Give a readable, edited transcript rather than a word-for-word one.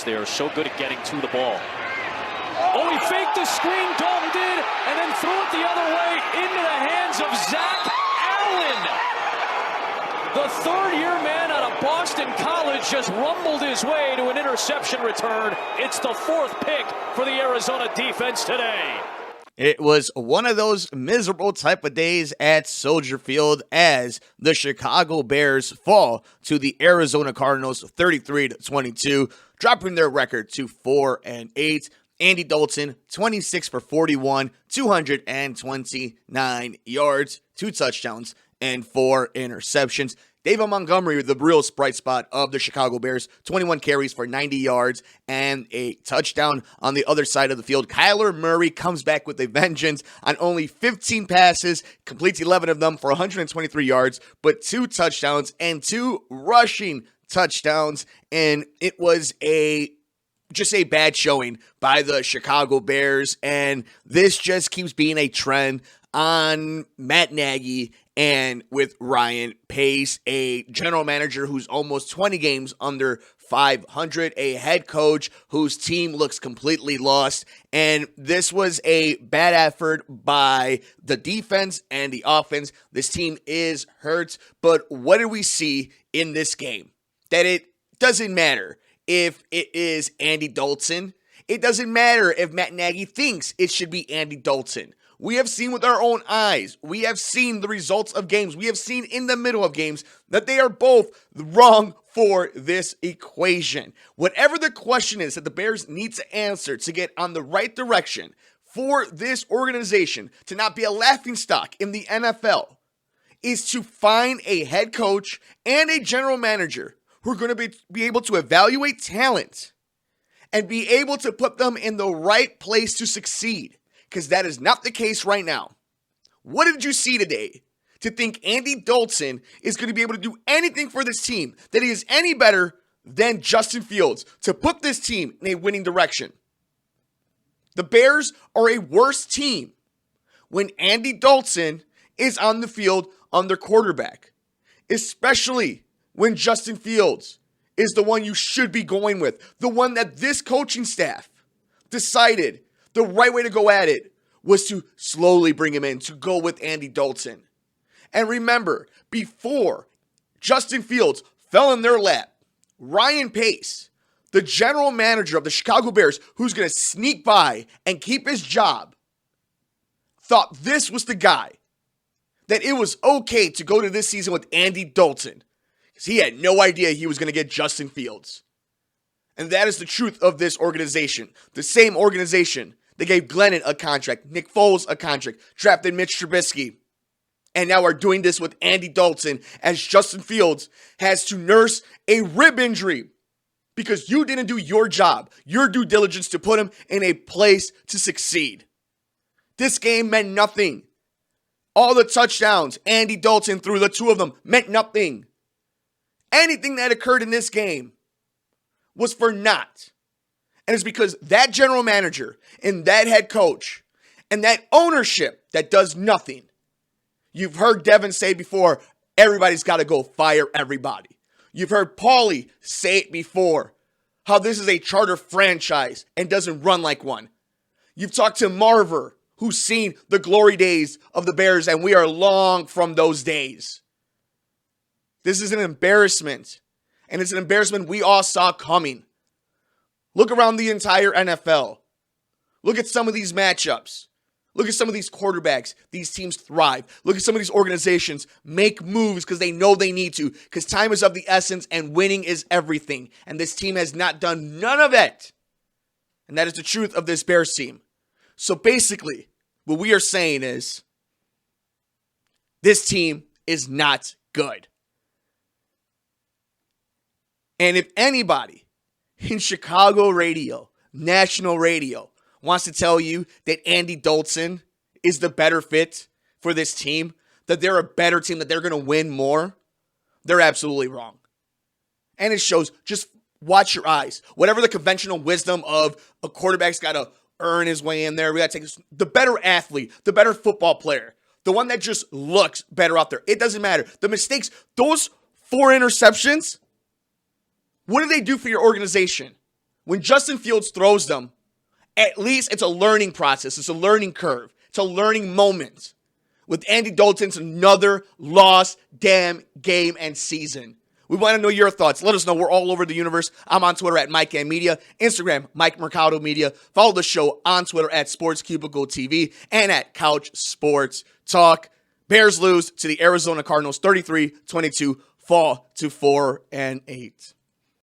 They are so good at getting to the ball. Oh, he faked the screen, Dalton did, and then threw it the other way into the hands of Zach Allen. The third-year man out of Boston College just rumbled his way to an interception return. It's the fourth pick for the Arizona defense today. It was one of those miserable type of days at Soldier Field as the Chicago Bears fall to the Arizona Cardinals 33-22, dropping their record to 4-8. Andy Dalton, 26 for 41, 229 yards, 2 touchdowns, and 4 interceptions. David Montgomery, the real bright spot of the Chicago Bears, 21 carries for 90 yards and a touchdown. On the other side of the field, Kyler Murray comes back with a vengeance on only 15 passes, completes 11 of them for 123 yards, but 2 touchdowns and 2 rushing touchdowns. And it was just a bad showing by the Chicago Bears, and this just keeps being a trend on Matt Nagy and with Ryan Pace, a general manager who's almost 20 games under 500, a head coach whose team looks completely lost, and this was a bad effort by the defense and the offense. This team is hurt, but what did we see in this game? That it doesn't matter if it is Andy Dalton. It doesn't matter if Matt Nagy thinks it should be Andy Dalton. We have seen with our own eyes. We have seen the results of games. We have seen in the middle of games that they are both wrong for this equation. Whatever the question is that the Bears need to answer to get on the right direction for this organization to not be a laughingstock in the NFL is to find a head coach and a general manager who are going to be able to evaluate talent and be able to put them in the right place to succeed, because that is not the case right now. What did you see today to think Andy Dalton is going to be able to do anything for this team, that he is any better than Justin Fields to put this team in a winning direction? The Bears are a worse team when Andy Dalton is on the field on their quarterback, especially when Justin Fields is the one you should be going with, the one that this coaching staff decided the right way to go at it was to slowly bring him in, to go with Andy Dalton. And remember, before Justin Fields fell in their lap, Ryan Pace, the general manager of the Chicago Bears, who's going to sneak by and keep his job, thought this was the guy, that it was okay to go to this season with Andy Dalton, because he had no idea he was going to get Justin Fields. And that is the truth of this organization. The same organization that gave Glennon a contract, Nick Foles a contract, drafted Mitch Trubisky, and now are doing this with Andy Dalton as Justin Fields has to nurse a rib injury because you didn't do your job, your due diligence to put him in a place to succeed. This game meant nothing. All the touchdowns Andy Dalton threw, the 2 of them, meant nothing. Anything that occurred in this game was for naught. And it's because that general manager and that head coach and that ownership that does nothing. You've heard Devin say before, everybody's got to go fire everybody. You've heard Paulie say it before, how this is a charter franchise and doesn't run like one. You've talked to Marver, who's seen the glory days of the Bears, and we are long from those days. This is an embarrassment, and it's an embarrassment we all saw coming. Look around the entire NFL. Look at some of these matchups. Look at some of these quarterbacks. These teams thrive. Look at some of these organizations make moves because they know they need to, because time is of the essence and winning is everything. And this team has not done none of it. And that is the truth of this Bears team. So basically, what we are saying is this team is not good. And if anybody in Chicago radio, national radio, wants to tell you that Andy Dalton is the better fit for this team, that they're a better team, that they're going to win more, they're absolutely wrong. And it shows. Just watch your eyes. Whatever the conventional wisdom of a quarterback's got to earn his way in there, we got to take the better athlete, the better football player, the one that just looks better out there. It doesn't matter. The mistakes, those 4 interceptions, what do they do for your organization? when Justin Fields throws them, at least it's a learning process. It's a learning curve. It's a learning moment. With Andy Dalton's another lost damn game and season. We want to know your thoughts. Let us know. We're all over the universe. I'm on Twitter at Mike M Media, Instagram, Mike Mercado Media. Follow the show on Twitter at Sports Cubicle TV and at Couch Sports Talk. Bears lose to the Arizona Cardinals 33-22, fall to 4-8.